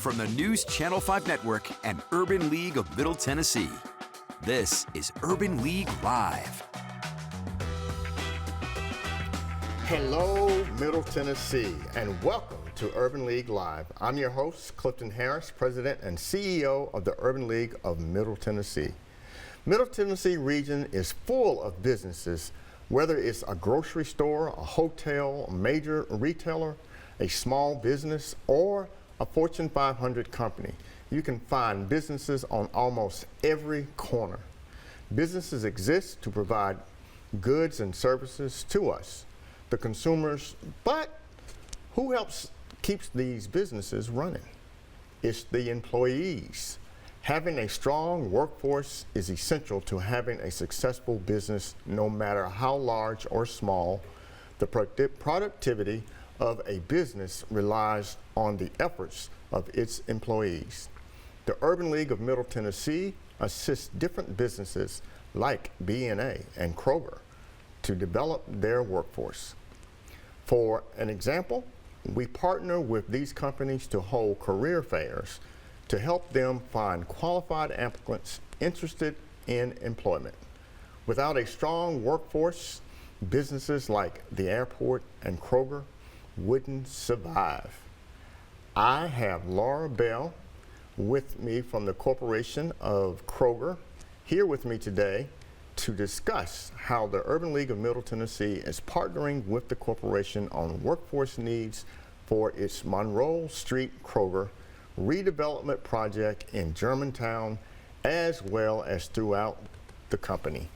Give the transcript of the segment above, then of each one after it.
from the News Channel 5 Network and Urban League of Middle Tennessee. This is Urban League Live. Hello, Middle Tennessee, and welcome to Urban League Live. I'm your host, Clifton Harris, President and CEO of the Urban League of Middle Tennessee. Middle Tennessee region is full of businesses, whether it's a grocery store, a hotel, a major retailer, a small business, or a Fortune 500 company. You can find businesses on almost every corner. Businesses exist to provide goods and services to us, the consumers, but who helps keeps these businesses running? It's the employees. Having a strong workforce is essential to having a successful business, no matter how large or small. The productivity of a business relies on the efforts of its employees. The Urban League of Middle Tennessee assists different businesses like B&A and Kroger to develop their workforce. For an example, we partner with these companies to hold career fairs to help them find qualified applicants interested in employment. Without a strong workforce, businesses like the airport and Kroger wouldn't survive. I have Laura Bell with me from the Corporation of Kroger here with me today to discuss how the Urban League of Middle Tennessee is partnering with the corporation on workforce needs for its Monroe Street Kroger redevelopment project in Germantown, as well as throughout the company.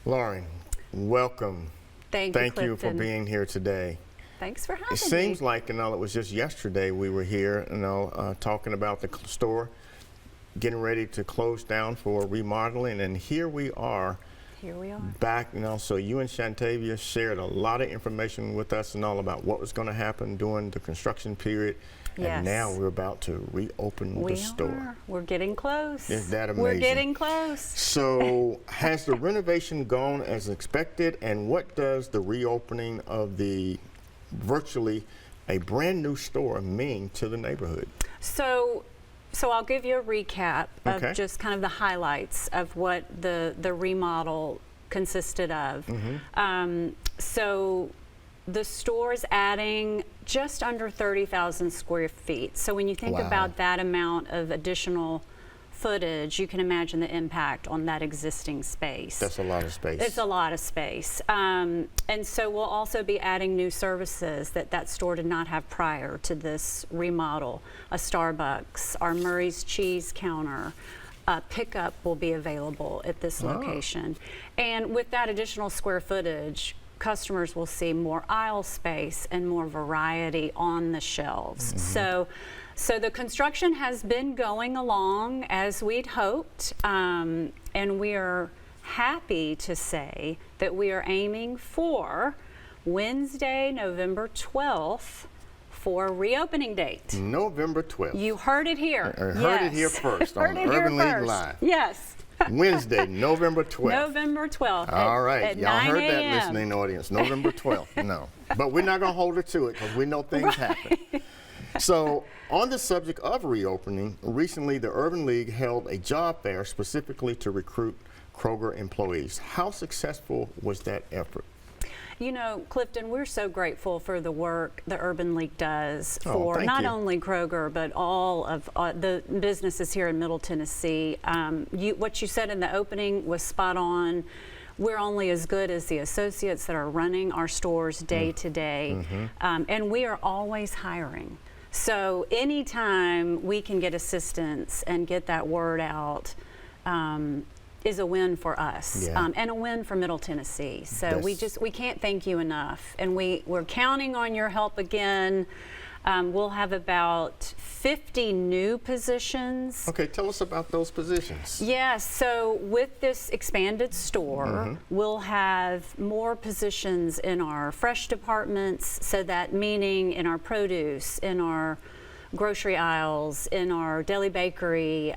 Lauren, welcome. Thank you for being here today. Thanks for having me. It seems like, it was just yesterday we were here, talking about the store, getting ready to close down for remodeling, and here we are. Back, so you and Shantavia shared a lot of information with us and all about what was going to happen during the construction period. Yes. And now we're about to reopen the store. We're getting close. Is that amazing? We're getting close. So has the renovation gone as expected, and what does the reopening of the virtually a brand new store mean to the neighborhood? So I'll give you a recap of just kind of the highlights of what the remodel consisted of. So the store is adding just under 30,000 square feet. So when you think about that amount of additional footage, you can imagine the impact on that existing space. That's a lot of space. It's a lot of space. And so we'll also be adding new services that store did not have prior to this remodel. A Starbucks, our Murray's Cheese counter, pickup will be available at this location. And with that additional square footage, customers will see more aisle space and more variety on the shelves. So the construction has been going along as we'd hoped, and we are happy to say that we are aiming for Wednesday, November 12th for a reopening date. November 12th. You heard it here. I heard it here first on Urban League Live. Yes. Wednesday, November 12th. November 12th. All right. At Y'all 9 heard that, a.m. listening audience. November 12th. No. But we're not going to hold her to it because we know things happen. So, on the subject of reopening, recently the Urban League held a job fair specifically to recruit Kroger employees. How successful was that effort? Clifton, we're so grateful for the work the Urban League does for not only Kroger, but all of the businesses here in Middle Tennessee. What you said in the opening was spot on. We're only as good as the associates that are running our stores day to day, and we are always hiring. So anytime we can get assistance and get that word out, is a win for us, and a win for Middle Tennessee. So we can't thank you enough, and we're counting on your help again. We'll have about 50 new positions. Okay, tell us about those positions. Yes, so with this expanded store, we'll have more positions in our fresh departments, so that meaning in our produce, in our grocery aisles, in our deli bakery.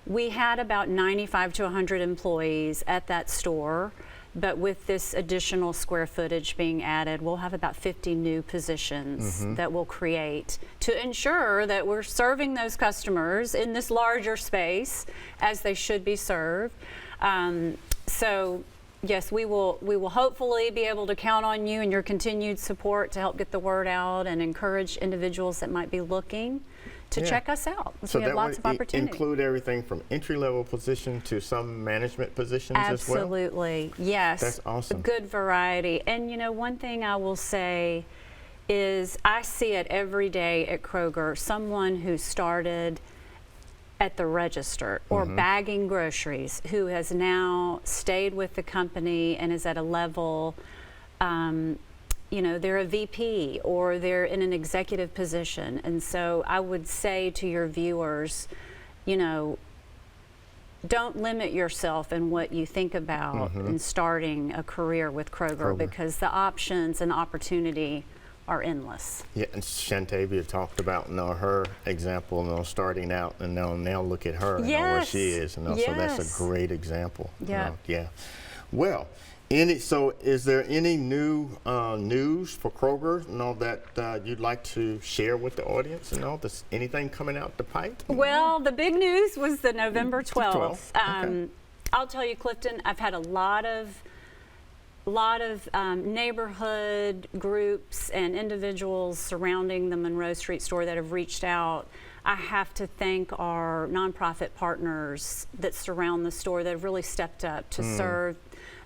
We had about 95 to 100 employees at that store. But with this additional square footage being added, we'll have about 50 new positions that we'll create to ensure that we're serving those customers in this larger space as they should be served. So yes, we will hopefully be able to count on you and your continued support to help get the word out and encourage individuals that might be looking to check us out. So we have that lots of would opportunity. include everything from entry-level position to some management positions as well? Absolutely, yes. That's awesome. A good variety. And you know, one thing I will say is I see it every day at Kroger, someone who started at the register or bagging groceries who has now stayed with the company and is at a level, you know, they're a VP or they're in an executive position. And so I would say to your viewers, you know, don't limit yourself in what you think about in starting a career with Kroger, because the options and opportunity are endless. Yeah, and Shantavia talked about, you know, her example, you know, starting out, and now look at her, you know, where she is, you know, so that's a great example. Yeah. You know, yeah. Well, so is there any new news for Kroger, you know, that you'd like to share with the audience? You know, does anything coming out the pipe? Well, the big news was the November 12th. Okay. I'll tell you, Clifton, I've had a lot of neighborhood groups and individuals surrounding the Monroe Street store that have reached out. I have to thank our nonprofit partners that surround the store that have really stepped up to serve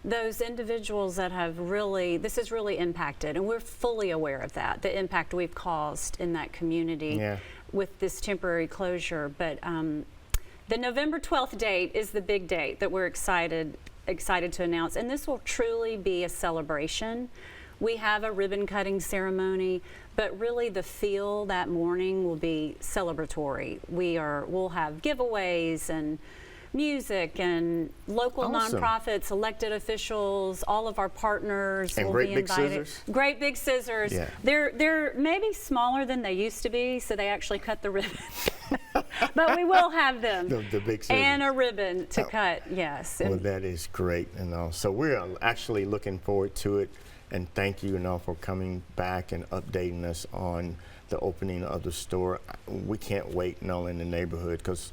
those individuals that have this has really impacted, and we're fully aware of that, the impact we've caused in that community with this temporary closure. But the November 12th date is the big date that we're excited to announce, and this will truly be a celebration. We have a ribbon cutting ceremony, but really the feel that morning will be celebratory. We'll have giveaways and music and local nonprofits, elected officials, all of our partners and will great be big invited. scissors. Great big scissors. Yeah. They're maybe smaller than they used to be, so they actually cut the ribbon. But we will have them. The big scissors. And a ribbon to cut, yes. Well, that is great, you know. So we're actually looking forward to it, and thank you, you know, for coming back and updating us on the opening of the store. We can't wait, you know, in the neighborhood, because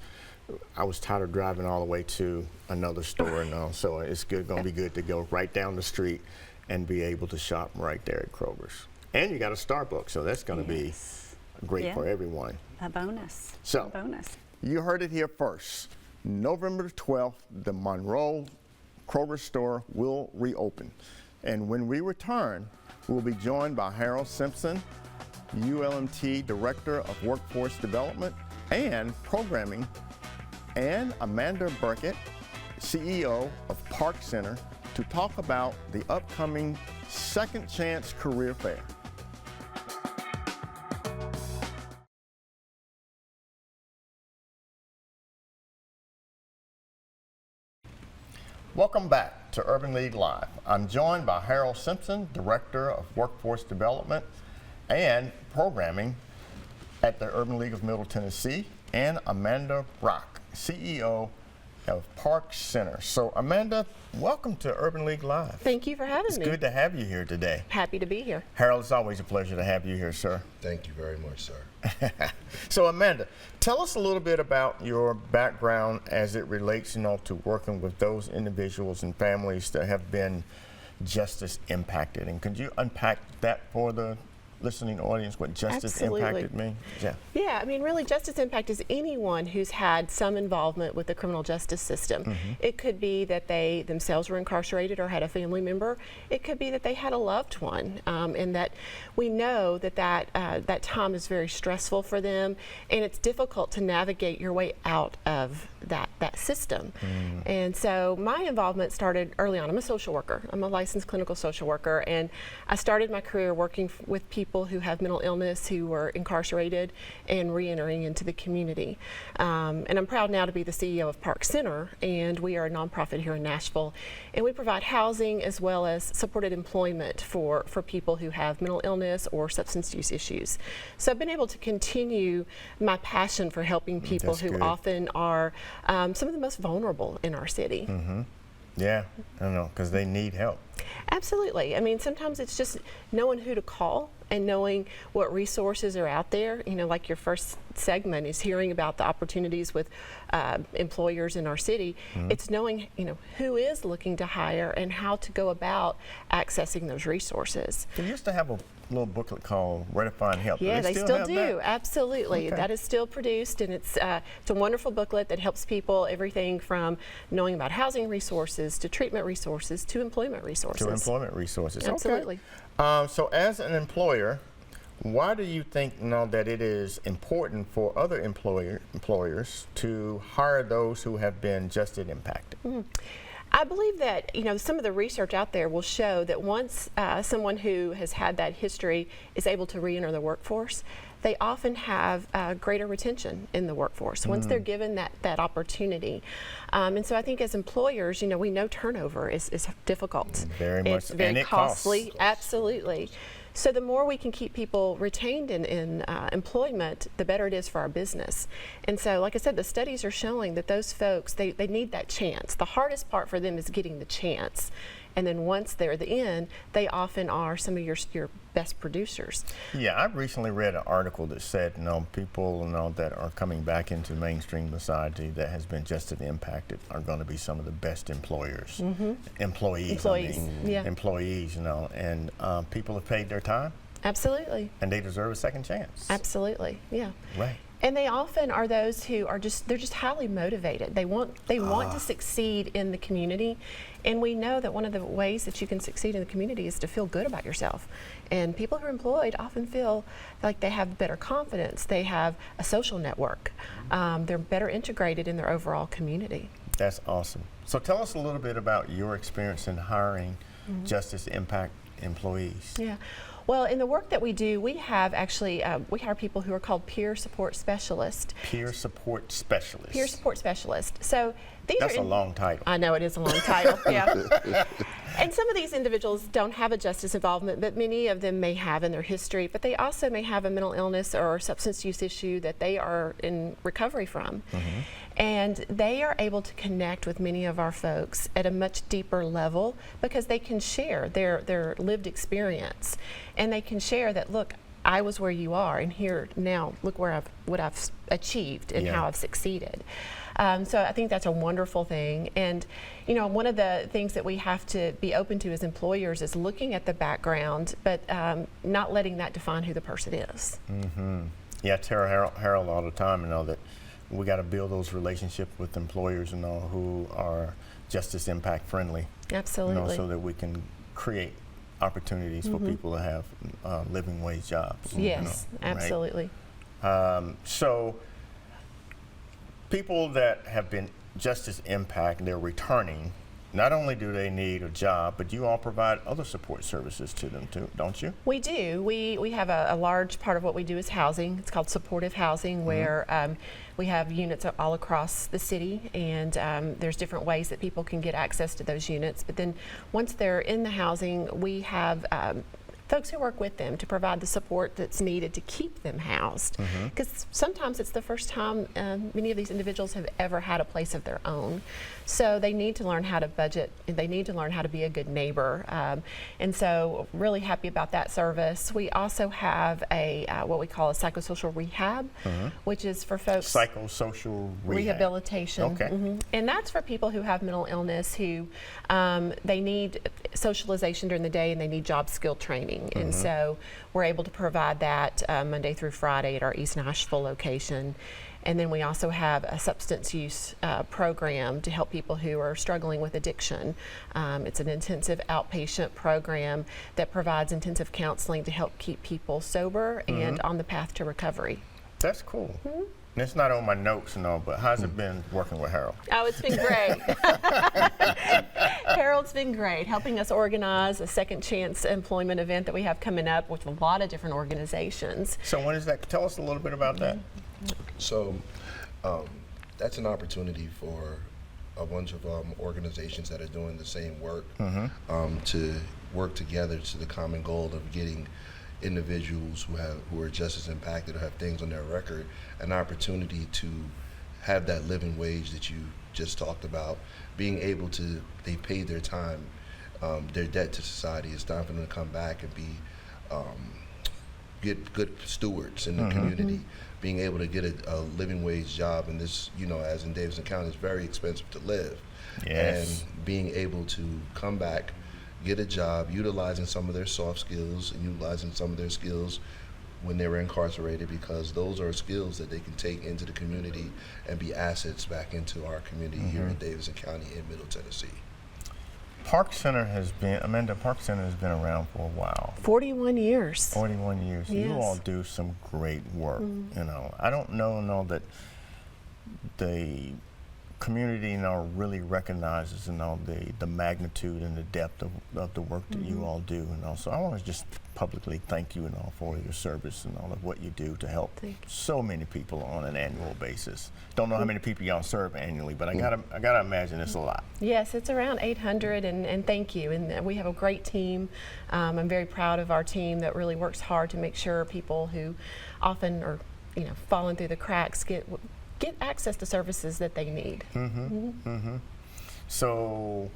I was tired of driving all the way to another store, you know, so it's going to be good to go right down the street and be able to shop right there at Kroger's. And you got a Starbucks, so that's going to be great for everyone. A bonus. So, a bonus. You heard it here first. November 12th, the Monroe Kroger store will reopen. And when we return, we'll be joined by Harold Simpson, ULMT Director of Workforce Development and Programming, and Amanda Burkett, CEO of Park Center, to talk about the upcoming Second Chance Career Fair. Welcome back to Urban League Live. I'm joined by Harold Simpson, Director of Workforce Development and Programming at the Urban League of Middle Tennessee, and Amanda Brock, CEO of Park Center. So Amanda, welcome to Urban League Live. Thank you for having me. It's good to have you here today. Happy to be here. Harold, it's always a pleasure to have you here, sir. Thank you very much, sir. So Amanda, tell us a little bit about your background as it relates, you know, to working with those individuals and families that have been justice impacted. And could you unpack that for the listening audience, what justice impacted means? Yeah, I mean, really, justice impact is anyone who's had some involvement with the criminal justice system. It could be that they themselves were incarcerated or had a family member. It could be that they had a loved one, and that we know that that time is very stressful for them, and it's difficult to navigate your way out of that system. And so my involvement started early on. I'm a social worker. I'm a licensed clinical social worker, and I started my career working with people who have mental illness, who were incarcerated and re-entering into the community. And I'm proud now to be the CEO of Park Center, and we are a nonprofit here in Nashville, and we provide housing as well as supported employment for people who have mental illness or substance use issues. So I've been able to continue my passion for helping people who often are some of the most vulnerable in our city. Yeah, I know, because they need help. Absolutely. I mean, sometimes it's just knowing who to call and knowing what resources are out there. You know, like your first segment is hearing about the opportunities with employers in our city. It's knowing, you know, who is looking to hire and how to go about accessing those resources. They used to have a little booklet called Where to Find Help. Yeah, they still have do. that? Absolutely. Okay. That is still produced, and it's a wonderful booklet that helps people everything from knowing about housing resources to treatment resources to employment resources. To employment resources. Absolutely. Okay. So as an employer, why do you think that it is important for other employers to hire those who have been justice impacted? I believe that, you know, some of the research out there will show that once someone who has had that history is able to re-enter the workforce, they often have greater retention in the workforce once they're given that opportunity. And so I think as employers, you know, we know turnover is difficult. Very much. It's very and it costly. costs. Absolutely. So the more we can keep people retained in employment, the better it is for our business. And so, like I said, the studies are showing that those folks, they need that chance. The hardest part for them is getting the chance. And then once they're in, they often are some of your best producers. Yeah, I recently read an article that said, people that are coming back into mainstream society that has been justice impacted are going to be some of the best employers, employees, yeah. employees, and people have paid their time. Absolutely. And they deserve a second chance. Absolutely, yeah. Right. And they often are those who are they're just highly motivated. They want to succeed in the community. And we know that one of the ways that you can succeed in the community is to feel good about yourself. And people who are employed often feel like they have better confidence. They have a social network. They're better integrated in their overall community. That's awesome. So tell us a little bit about your experience in hiring justice impact employees. Yeah. Well, in the work that we do, we have actually, we hire people who are called peer support specialists. Peer support specialists. Peer support specialists. So these That's a long title. I know, it is a long title, yeah. And some of these individuals don't have a justice involvement, but many of them may have in their history, but they also may have a mental illness or substance use issue that they are in recovery from. And they are able to connect with many of our folks at a much deeper level because they can share their lived experience. And they can share that, look, I was where you are, and here now, look what I've achieved and how I've succeeded. So I think that's a wonderful thing. And you know, one of the things that we have to be open to as employers is looking at the background, but not letting that define who the person is. Yeah, I tell Harold all the time, that we got to build those relationships with employers, who are justice impact friendly. Absolutely. So that we can create opportunities for people to have living wage jobs. Yes, absolutely. Right? So people that have been justice impact, they're returning. Not only do they need a job, but you all provide other support services to them too, don't you? We do. We have a large part of what we do is housing. It's called supportive housing, where we have units all across the city, and there's different ways that people can get access to those units. But then once they're in the housing, we have folks who work with them to provide the support that's needed to keep them housed. Because sometimes it's the first time many of these individuals have ever had a place of their own. So they need to learn how to budget, and they need to learn how to be a good neighbor. And so really happy about that service. We also have a what we call a psychosocial rehab, which is for folks. Psychosocial rehabilitation. Okay. And that's for people who have mental illness, who they need socialization during the day and they need job skill training. And so we're able to provide that Monday through Friday at our East Nashville location. And then we also have a substance use program to help people who are struggling with addiction. It's an intensive outpatient program that provides intensive counseling to help keep people sober and on the path to recovery. That's cool. It's not on my notes and all, but how's it been working with Harold? Oh, it's been great. Harold's been great, helping us organize a second chance employment event that we have coming up with a lot of different organizations. So when is that? Tell us a little bit about that. So that's an opportunity for a bunch of organizations that are doing the same work to work together to the common goal of getting individuals who are justice impacted or have things on their record an opportunity to have that living wage that you just talked about, being able to, they paid their time, their debt to society. It's time for them to come back and be get good stewards in the community, being able to get a living wage job in this, as in Davidson County, it's very expensive to live. Yes. And being able to come back, get a job, utilizing some of their soft skills and utilizing some of their skills when they were incarcerated, because those are skills that they can take into the community and be assets back into our community here in Davidson County in Middle Tennessee. Park Center has been around for a while. 41 years. 41 years. Yes. You all do some great work. I don't know that the community really recognizes the magnitude and the depth of the work that you all do, so I want to just publicly thank you for your service and all of what you do to help so many people on an annual basis. Don't know how many people y'all serve annually, but I gotta imagine it's a lot. Yes, it's around 800, and thank you. And we have a great team. I'm very proud of our team that really works hard to make sure people who often are falling through the cracks get access to services that they need. So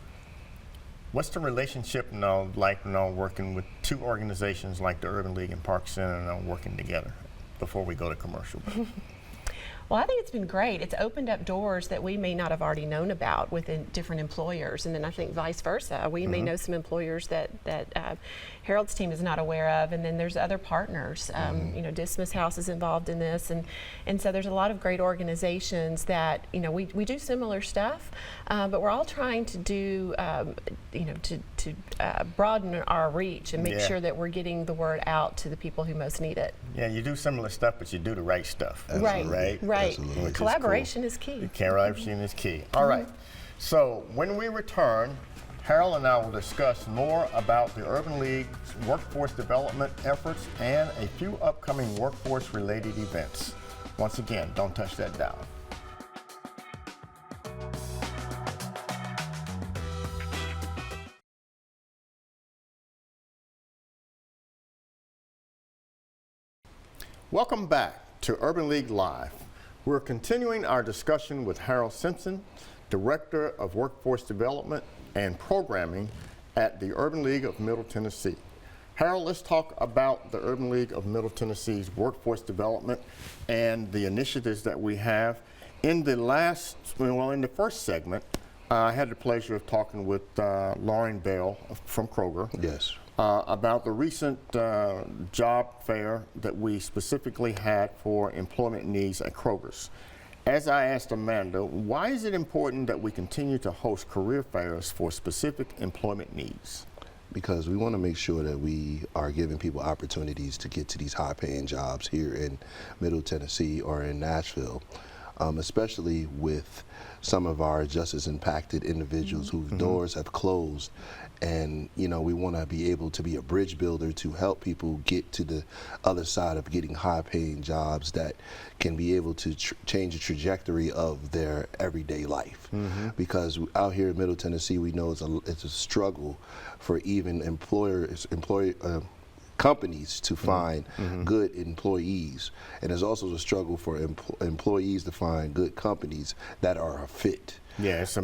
what's the relationship like working with two organizations like the Urban League and Park Center working together before we go to commercial? Well, I think it's been great. It's opened up doors that we may not have already known about within different employers, and then I think vice versa. We may know some employers that Harold's team is not aware of, and then there's other partners. Dismas House is involved in this, and so there's a lot of great organizations that we do similar stuff, but we're all trying to do to broaden our reach and make sure that we're getting the word out to the people who most need it. Yeah, you do similar stuff, but you do the right stuff. Right. Absolutely. Collaboration is key. Collaboration is key. All right. So when we return, Harold and I will discuss more about the Urban League's workforce development efforts and a few upcoming workforce-related events. Once again, don't touch that dial. Welcome back to Urban League Live. We're continuing our discussion with Harold Simpson, Director of Workforce Development and Programming at the Urban League of Middle Tennessee. Harold, let's talk about the Urban League of Middle Tennessee's workforce development and the initiatives that we have. In the first segment, I had the pleasure of talking with Lauren Bell from Kroger. Yes. About the recent job fair that we specifically had for employment needs at Kroger's. As I asked Amanda, why is it important that we continue to host career fairs for specific employment needs? Because we want to make sure that we are giving people opportunities to get to these high-paying jobs here in Middle Tennessee or in Nashville, especially with some of our justice impacted individuals whose doors have closed. And we want to be able to be a bridge builder to help people get to the other side of getting high-paying jobs that can be able to change the trajectory of their everyday life. Because out here in Middle Tennessee, we know it's a struggle for even companies to find good employees, and there's also a struggle for employees to find good companies that are a fit. Yeah, it's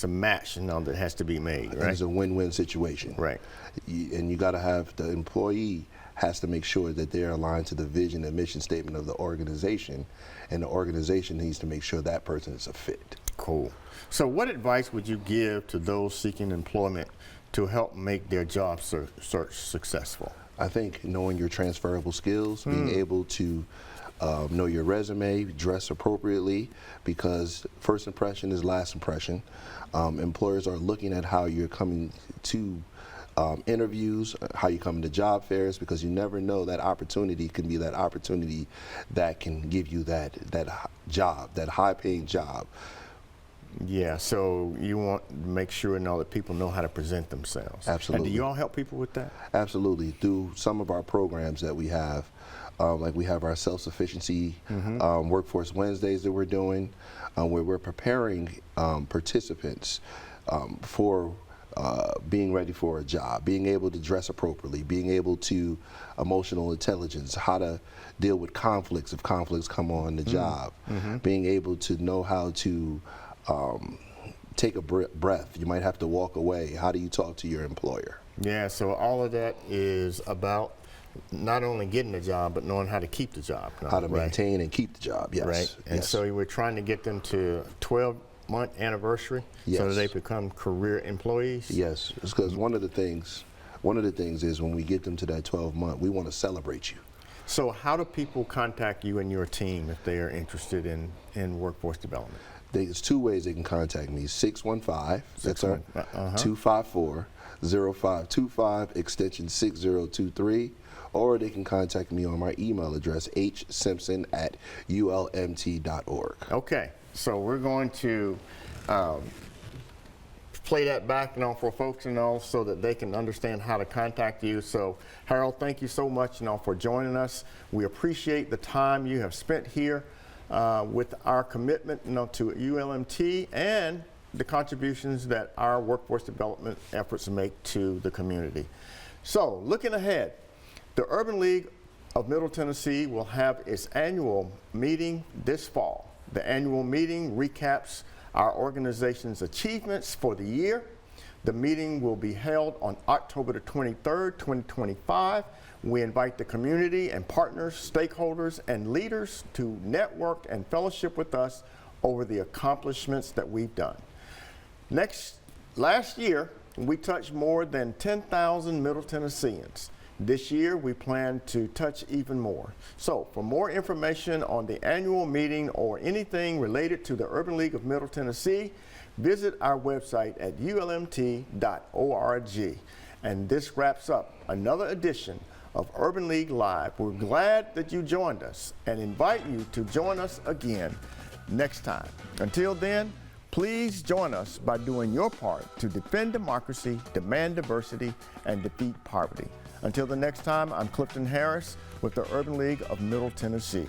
a match that has to be made, right? It's a win-win situation. Right. And you got to have the employee has to make sure that they're aligned to the vision and mission statement of the organization, and the organization needs to make sure that person is a fit. Cool. So what advice would you give to those seeking employment to help make their job search successful? I think knowing your transferable skills, being able to know your resume, dress appropriately, because first impression is last impression. Employers are looking at how you're coming to interviews, how you come to job fairs, because you never know, that opportunity can be that opportunity that can give you that job, that high-paying job. Yeah, so you want to make sure and know that people know how to present themselves. Absolutely. And do you all help people with that? Absolutely. Through some of our programs that we have, like we have our self-sufficiency Workforce Wednesdays that we're doing, where we're preparing participants for being ready for a job, being able to dress appropriately, being able to emotional intelligence, how to deal with conflicts if conflicts come on the job, being able to know how to take a breath. You might have to walk away. How do you talk to your employer? Yeah, so all of that is about not only getting the job, but knowing how to keep the job. How to maintain and keep the job, yes. Right, and so we're trying to get them to 12-month anniversary so that they become career employees. Yes, it's because one of the things is when we get them to that 12-month, we want to celebrate you. So how do people contact you and your team if they are interested in workforce development? There's two ways they can contact me. 615, that's our 254-0525, extension 6023, or they can contact me on my email address, hsimpson@ulmt.org. Okay, so we're going to play that back for folks so that they can understand how to contact you. So Harold, thank you so much for joining us. We appreciate the time you have spent here with our commitment to ULMT and the contributions that our workforce development efforts make to the community. So looking ahead, the Urban League of Middle Tennessee will have its annual meeting this fall. The annual meeting recaps our organization's achievements for the year. The meeting will be held on October the 23rd, 2025. We invite the community and partners, stakeholders, and leaders to network and fellowship with us over the accomplishments that we've done. Last year, we touched more than 10,000 Middle Tennesseans. This year, we plan to touch even more. So, for more information on the annual meeting or anything related to the Urban League of Middle Tennessee, visit our website at ulmt.org. And this wraps up another edition of Urban League Live. We're glad that you joined us and invite you to join us again next time. Until then, please join us by doing your part to defend democracy, demand diversity, and defeat poverty. Until the next time, I'm Clifton Harris with the Urban League of Middle Tennessee.